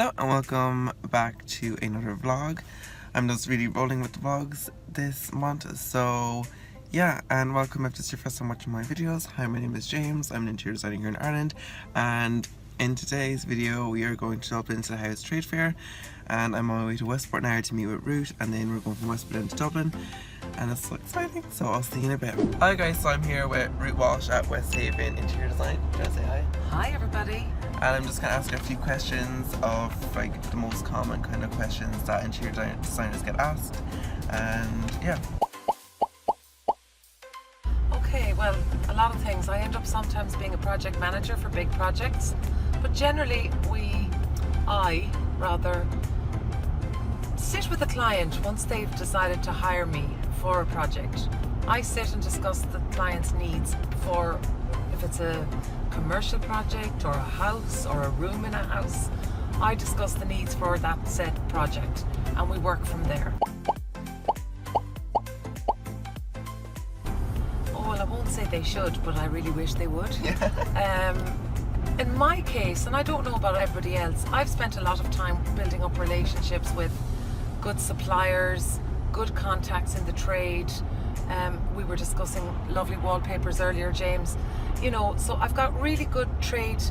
Hello and welcome back to another vlog. I'm just really rolling with the vlogs this month, so yeah, and welcome if this is your first time watching my videos. Hi, my name is James, I'm an interior designer here in Ireland, and in today's video we are going to Dublin to the House Trade Fair, and I'm on my way to Westport now to meet with Ruth, and then we're going from Westport into Dublin, and it's so exciting, so I'll see you in a bit. Hi guys, so I'm here with Ruth Walsh at West Haven Interior Design. Do you want to say hi? Hi everybody. And I'm just going to ask you a few questions of like the most common kind of questions that interior designers get asked, and yeah. Okay, well, a lot of things. I end up sometimes being a project manager for big projects, but generally I sit with a client once they've decided to hire me for a project. I sit and discuss the client's needs for, if it's a commercial project or a house or a room in a house, I discuss the needs for that said project and we work from there. Oh, well, I won't say they should, but I really wish they would. In my case, and I don't know about everybody else, I've spent a lot of time building up relationships with good suppliers, good contacts in the trade. We were discussing lovely wallpapers earlier, James. You know, so I've got really good trade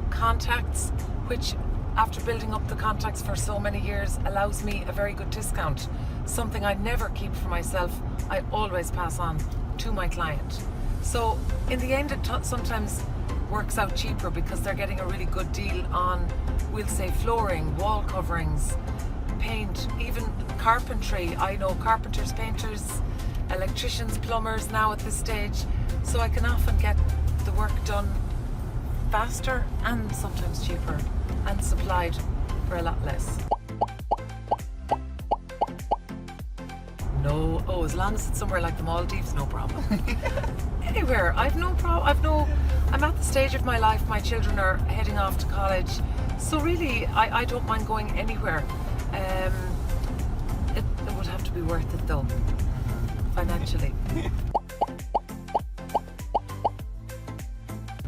contacts, which after building up the contacts for so many years allows me a very good discount. Something I never keep for myself, I always pass on to my client. So in the end, it sometimes works out cheaper because they're getting a really good deal on, we'll say, flooring, wall coverings, paint, even carpentry. I know carpenters, painters, electricians, plumbers now at this stage, so I can often get the work done faster and sometimes cheaper and supplied for a lot less. No, oh, as long as it's somewhere like the Maldives, no problem. Anywhere, I've no problem. I'm at the stage of my life, my children are heading off to college, so really I don't mind going anywhere. It would have to be worth it though, financially.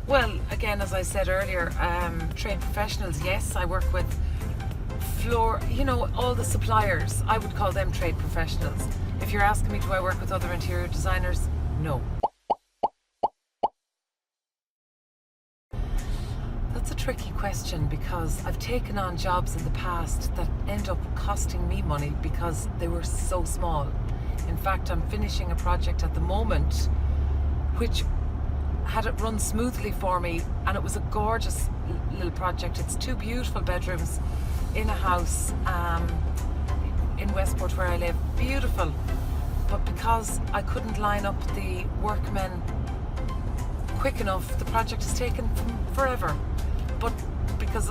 Well, again, as I said earlier, trade professionals, yes, I work with all the suppliers. I would call them trade professionals. If you're asking me, do I work with other interior designers? No. That's a tricky question because I've taken on jobs in the past that end up costing me money because they were so small. In fact, I'm finishing a project at the moment which had it run smoothly for me, and it was a gorgeous little project. It's 2 beautiful bedrooms in a house in Westport where I live. Beautiful. But because I couldn't line up the workmen quick enough, the project has taken forever. But because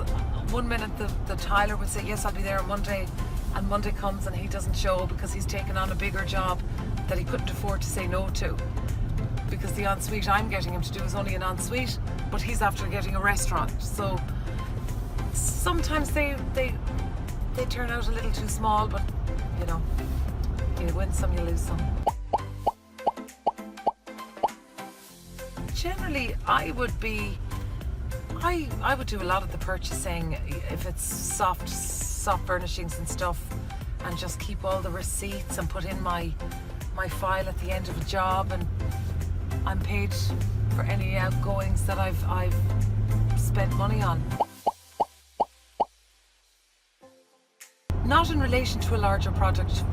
one minute the tiler would say, yes, I'll be there on Monday, and Monday comes and he doesn't show because he's taken on a bigger job that he couldn't afford to say no to. Because the ensuite I'm getting him to do is only an ensuite, but he's after getting a restaurant. So sometimes they turn out a little too small, but you know, you win some, you lose some. Generally, I would do a lot of the purchasing if it's soft furnishings and stuff, and just keep all the receipts and put in my file at the end of a job, and I'm paid for any outgoings that I've spent money on. Not in relation to a larger project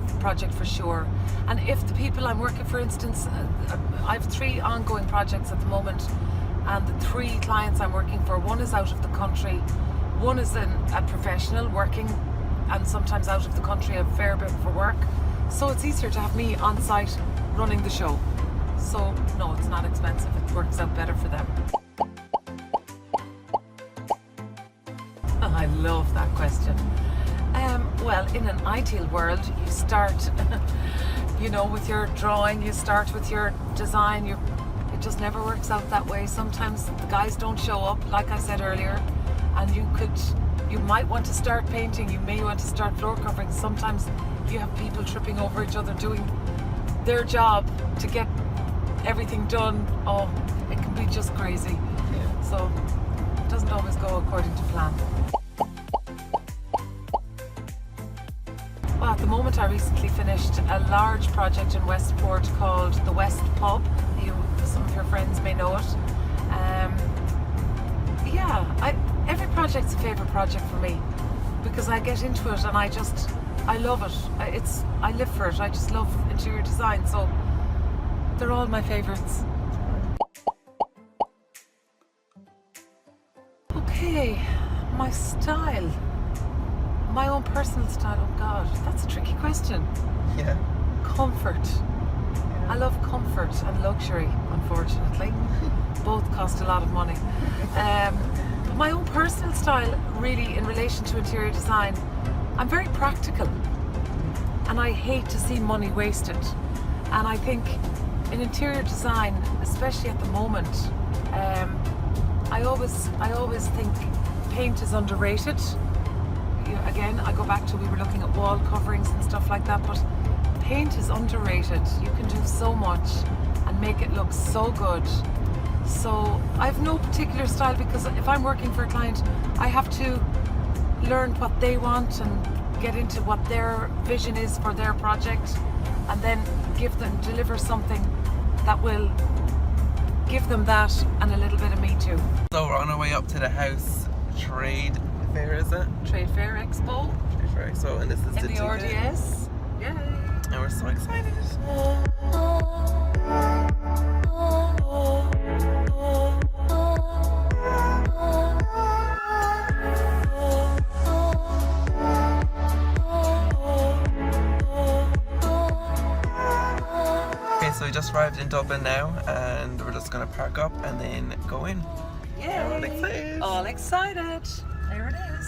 for sure. And if the people I'm working, for instance, I have 3 ongoing projects at the moment, and the 3 clients I'm working for, one is out of the country, one is a professional working and sometimes out of the country a fair bit for work. So it's easier to have me on site running the show. So no, it's not expensive, it works out better for them. I love that question. Well, in an ideal world, you start, with your drawing, you start with your design. It just never works out that way. Sometimes the guys don't show up, like I said earlier, and you might want to start painting, you may want to start floor covering. Sometimes you have people tripping over each other doing their job to get everything done. Oh, it can be just crazy. Yeah. So it doesn't always go according to plan. Well, at the moment I recently finished a large project in Westport called the West Pub. Some of your friends may know it. Every project's a favourite project for me because I get into it and I love it. I live for it. I just love interior design, so they're all my favourites. Okay, my style. My own personal style, oh God, that's a tricky question. Yeah. Comfort. I love comfort and luxury, unfortunately. Both cost a lot of money. My own personal style, really, in relation to interior design, I'm very practical. And I hate to see money wasted. And I think in interior design, especially at the moment, I always think paint is underrated. Again, I go back to, we were looking at wall coverings and stuff like that, but paint is underrated. You can do so much and make it look so good. So I have no particular style because if I'm working for a client, I have to learn what they want and get into what their vision is for their project, and then deliver something that will give them that and a little bit of me too. So we're on our way up to the house trade fair, is it? Trade Fair Expo. Trade fair Expo, and this is In the RDS. Yay! And we're so excited. Okay, so we just arrived in Dublin now, and we're just gonna park up and then go in. Yay! All excited. All excited. There it is.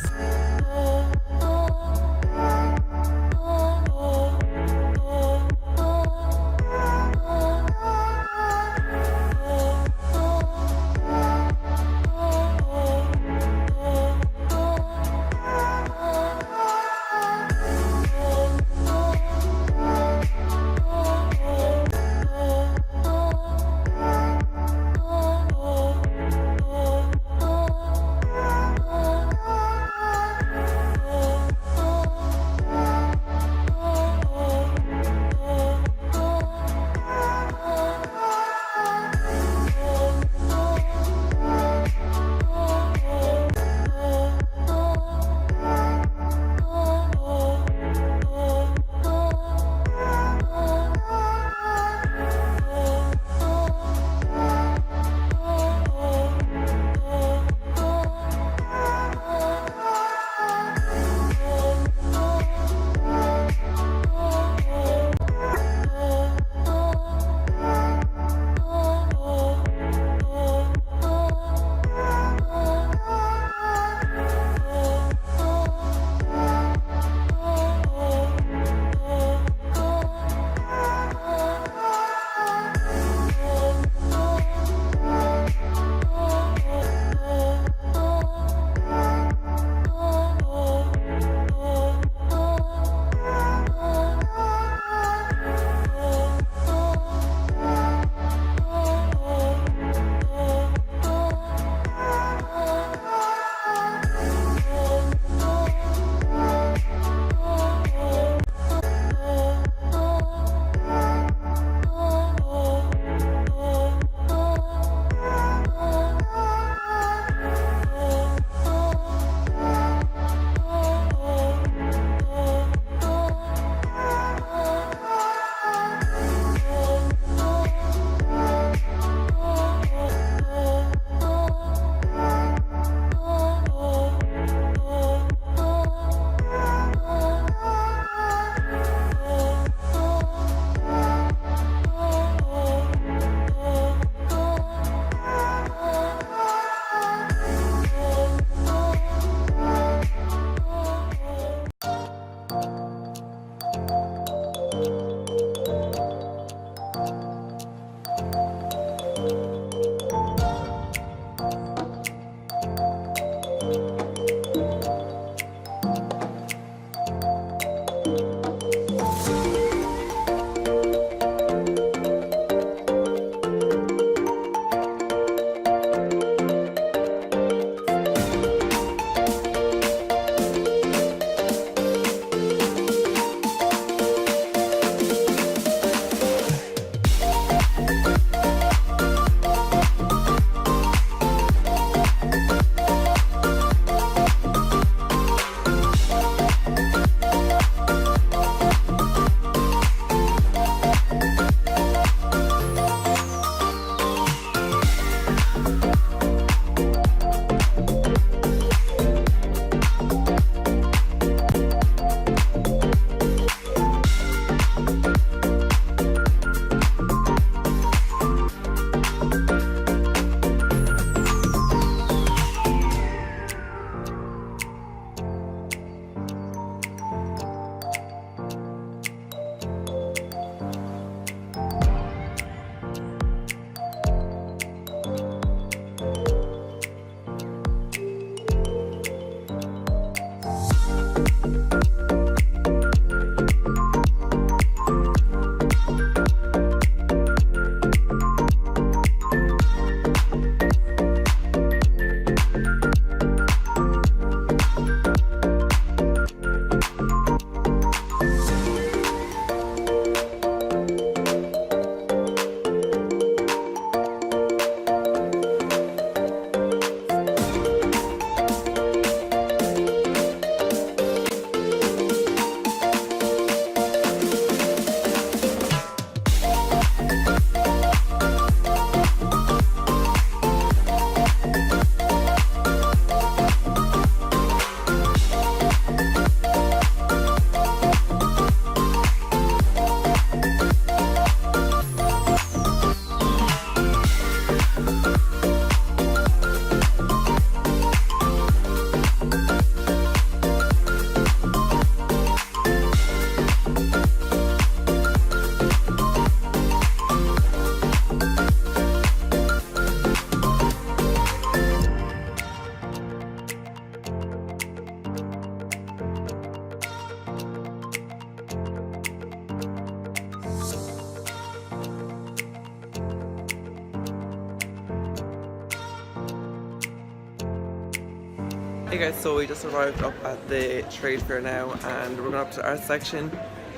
Hey guys, so we just arrived up at the trade fair now and we're going up to the art section.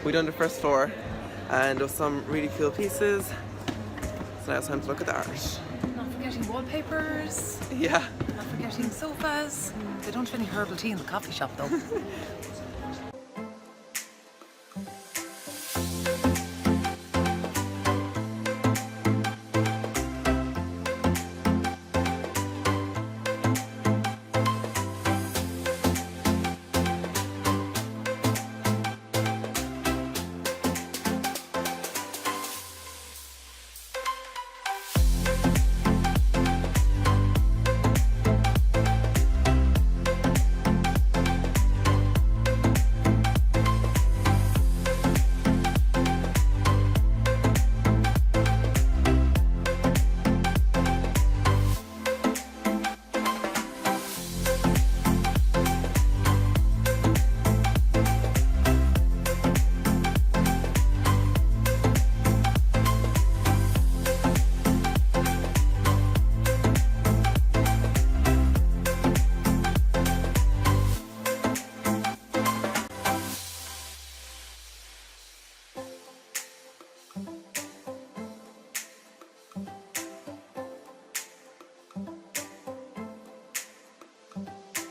We done the first floor and there was some really cool pieces. So now it's time to look at the art. Not forgetting wallpapers. Yeah. Not forgetting sofas. They don't have any herbal tea in the coffee shop though.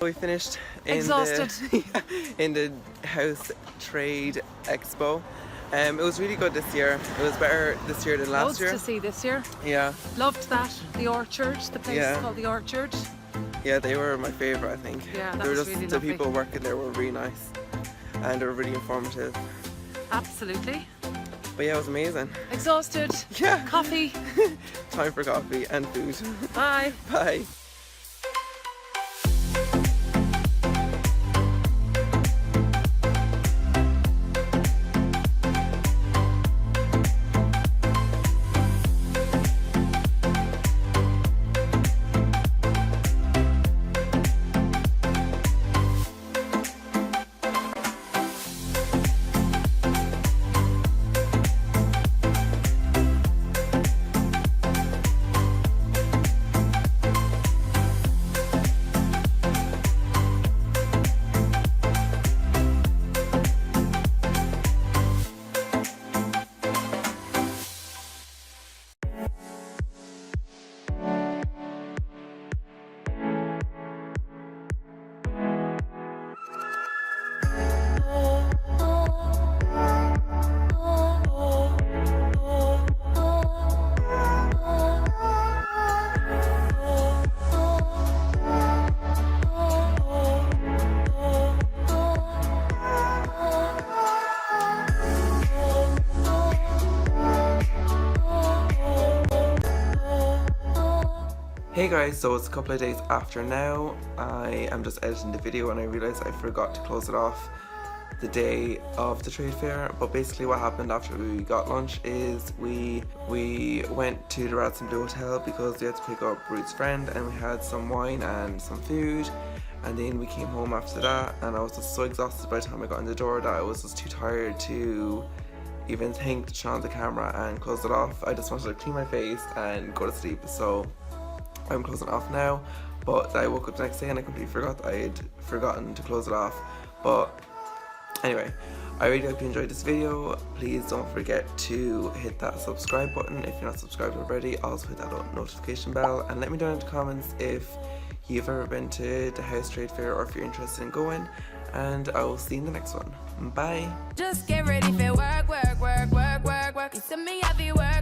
We finished in Exhausted. in the house trade expo. It was really good this year. It was better this year than last Loads year. to see this year. Yeah. Loved that. The Orchard, the place Yeah. called the Orchard. Yeah, they were my favourite, I think. Yeah, that they were was just really the lovely. people working there were really nice and they were really informative. Absolutely. But yeah, it was amazing. Exhausted. Yeah. Coffee. Time for coffee and food. Bye. Bye. Hey guys, so it's a couple of days after now. I am just editing the video and I realised I forgot to close it off the day of the trade fair. But basically what happened after we got lunch is we went to the Radisson Blue Hotel because we had to pick up Ruth's friend and we had some wine and some food. And then we came home after that and I was just so exhausted by the time I got in the door that I was just too tired to even think to turn on the camera and close it off. I just wanted to clean my face and go to sleep. So I'm closing it off now, but I woke up the next day and I completely forgot that I had forgotten to close it off. But anyway, I really hope you enjoyed this video. Please don't forget to hit that subscribe button if you're not subscribed already. Also hit that notification bell and let me know in the comments if you've ever been to the house trade fair or if you're interested in going. And I will see you in the next one. Bye. Just get ready for work, work, work, work, work, work. You see me, I be work.